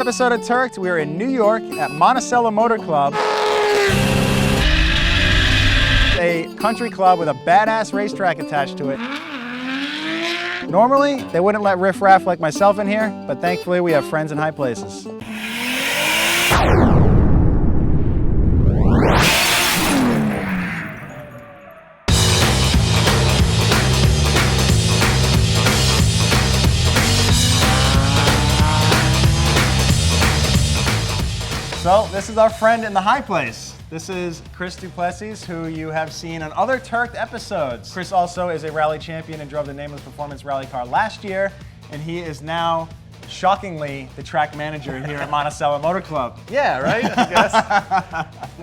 episode of Turked, we are in New York at Monticello Motor Club, a country club with a badass racetrack attached to it. Normally, they wouldn't let riffraff like myself in here, but thankfully we have friends in high places. So this is our friend in the high place. This is Chris Duplessis, who you have seen on other Turked episodes. Chris also is a rally champion and drove the Nameless Performance rally car last year, and he is now, shockingly, the track manager here at Monticello Motor Club. Yeah, right, I guess.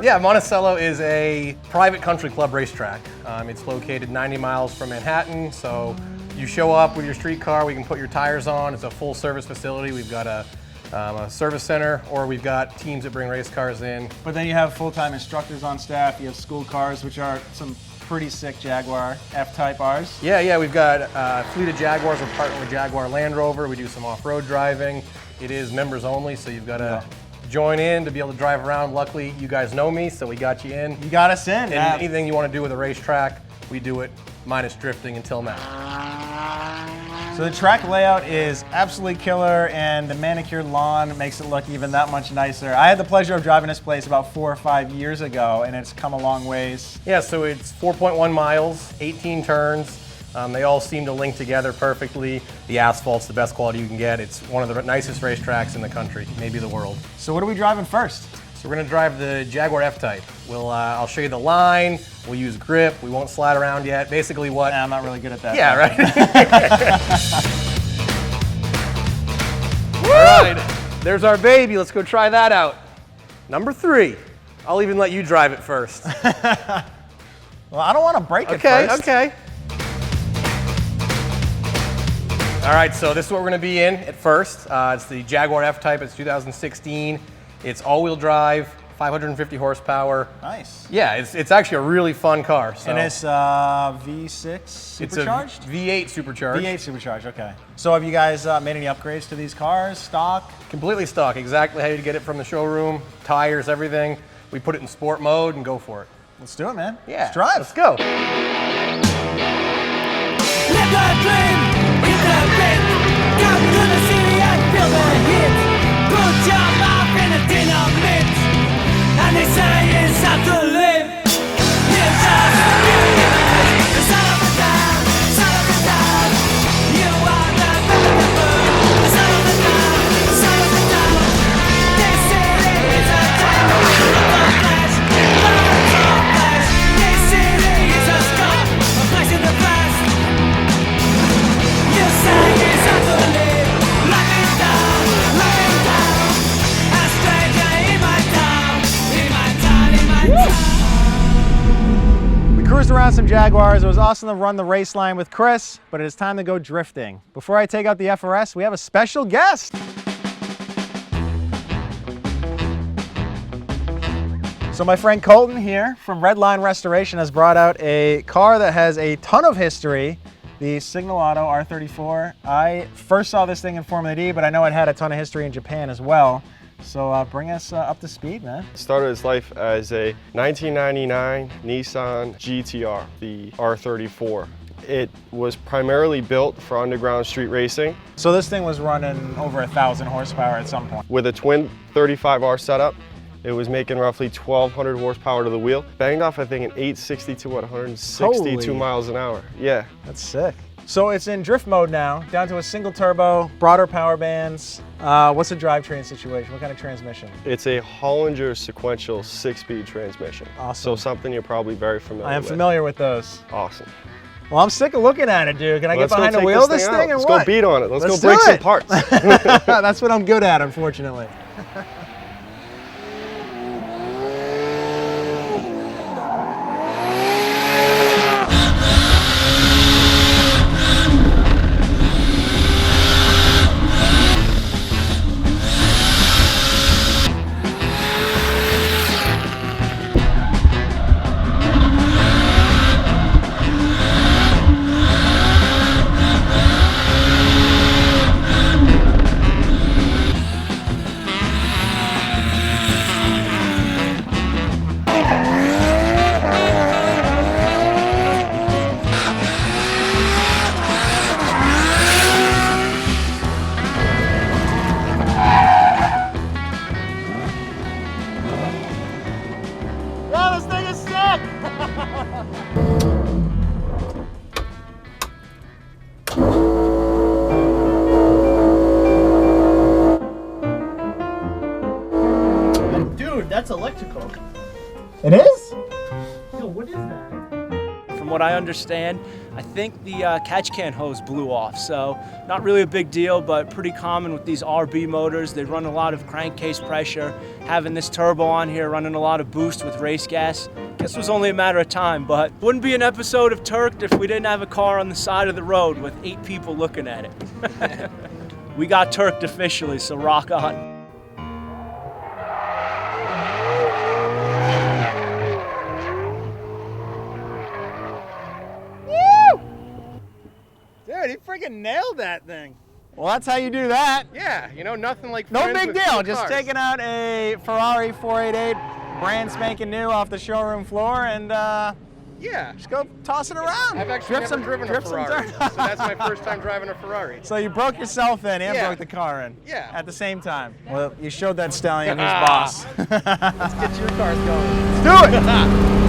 Yeah, Monticello is a private country club racetrack. It's located 90 miles from Manhattan, so you show up with your street car, we can put your tires on. It's a full service facility. We've got a service center, or we've got teams that bring race cars in. But then you have full-time instructors on staff, you have school cars, which are some pretty sick Jaguar F-Type Rs. Yeah, we've got a fleet of Jaguars. We're partnered with Jaguar Land Rover. We do some off-road driving. It is members only, so you've got to join in to be able to drive around. Luckily, you guys know me, so we got you in. You got us in. And anything you want to do with a racetrack, we do it, minus drifting until now. So the track layout is absolutely killer, and the manicured lawn makes it look even that much nicer. I had the pleasure of driving this place about 4 or 5 years ago, and it's come a long ways. Yeah, so it's 4.1 miles, 18 turns. They all seem to link together perfectly. The asphalt's the best quality you can get. It's one of the nicest racetracks in the country, maybe the world. So what are we driving first? So we're gonna drive the Jaguar F-Type. I'll show you the line, we'll use grip, we won't slide around yet. Basically what... Nah, I'm not really good at that. Yeah, right? All right, there's our baby. Let's go try that out. Number 3. I'll even let you drive it first. Well, I don't want to break it first. Okay. All right, so this is what we're gonna be in at first. It's the Jaguar F-Type, it's 2016. It's all-wheel drive, 550 horsepower. Nice. Yeah, it's actually a really fun car. So. And it's V6 supercharged? It's a V8 supercharged. V8 supercharged, okay. So have you guys made any upgrades to these cars, stock? Completely stock, exactly how you get it from the showroom, tires, everything. We put it in sport mode and go for it. Let's do it, man. Yeah. Let's drive. Let's go. Live the dream, hit the beat. Come to the city and feel the heat. Put your mouth in a dynamite, and they say it's time to live. You just feel the son of a town, son of a town. You are the son of a town, son of a town. This city is a town of flash, of flash. This city is a scar, a place in the past. You say it's time to live, lock it down, lock it down. A stranger in my town, in my town, in my town. We cruised around some Jaguars. It was awesome to run the race line with Chris, but it is time to go drifting. Before I take out the FRS, we have a special guest. So my friend Colton here from Redline Restoration has brought out a car that has a ton of history, the Signal Auto R34. I first saw this thing in Formula D, but I know it had a ton of history in Japan as well. So bring us up to speed, man. Started its life as a 1999 Nissan GTR, the R34. It was primarily built for underground street racing. So this thing was running over 1,000 horsepower at some point. With a twin 35R setup, it was making roughly 1,200 horsepower to the wheel. Banged off, I think, an 860 to 162 Holy. miles an hour. Yeah. That's sick. So it's in drift mode now, down to a single turbo, broader power bands. What's the drivetrain situation? What kind of transmission? It's a Hollinger sequential 6-speed transmission. Awesome. So something you're probably very familiar with. I am familiar with those. Awesome. Well, I'm sick of looking at it, dude. Can I get Let's go behind the take wheel of this out. thing or Let's what? go beat on it. Let's go do break some it. parts. That's what I'm good at, unfortunately. That's electrical. It is? Yo, what is that? From what I understand, I think the catch can hose blew off, so not really a big deal, but pretty common with these RB motors. They run a lot of crankcase pressure. Having this turbo on here running a lot of boost with race gas, guess it was only a matter of time, but wouldn't be an episode of Turked if we didn't have a car on the side of the road with 8 people looking at it. We got Turked officially, so rock on. Dude, he freaking nailed that thing. Well, that's how you do that. Yeah, you know, nothing like No friends big with deal. cool Just cars. taking out a Ferrari 488, brand spanking new off the showroom floor, and Yeah. just go toss it around. I've actually Drip never driven a drip some Ferrari, dirt. so that's my first time driving a Ferrari. So you broke yourself in and Yeah. broke the car in. Yeah. At the same time. Well, you showed that stallion who's boss. Let's get your cars going. Let's do it.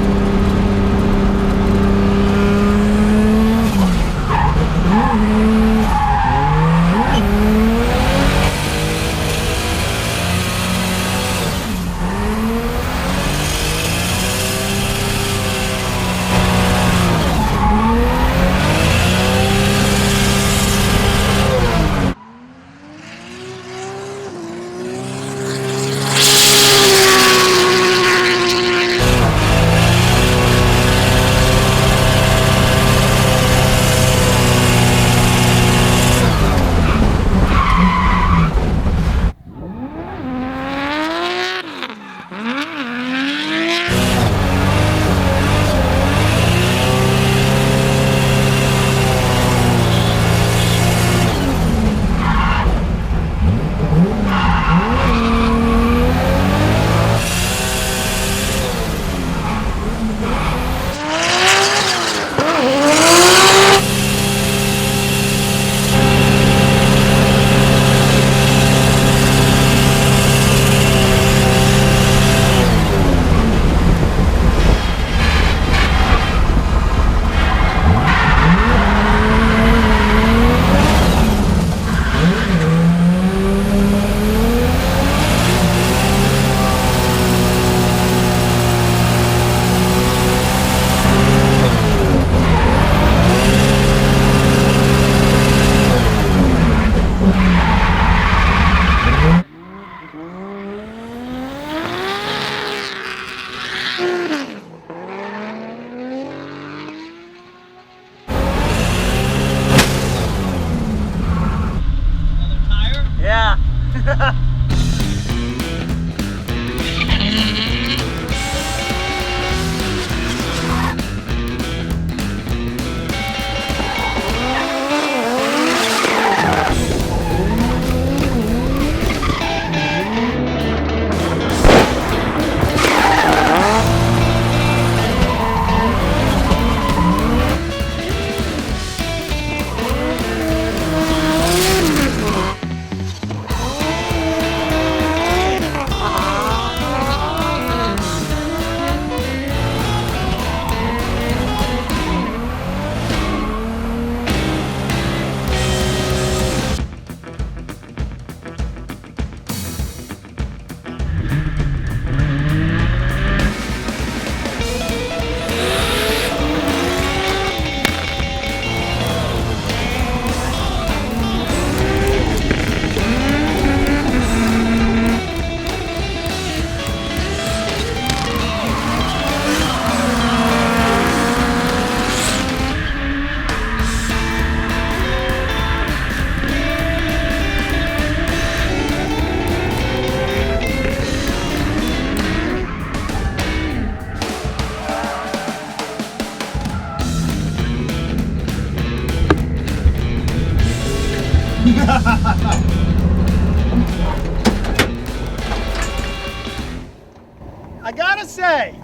I gotta say,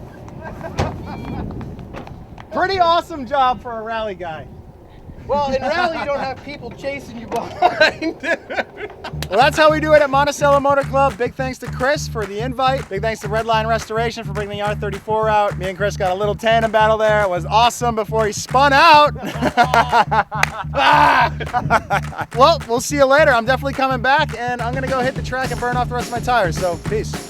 pretty awesome job for a rally guy. Well, in rally, you don't have people chasing you behind. Well, that's how we do it at Monticello Motor Club. Big thanks to Chris for the invite. Big thanks to Redline Restoration for bringing the R34 out. Me and Chris got a little tandem battle there. It was awesome before he spun out. Well, we'll see you later. I'm definitely coming back, and I'm gonna go hit the track and burn off the rest of my tires, so peace.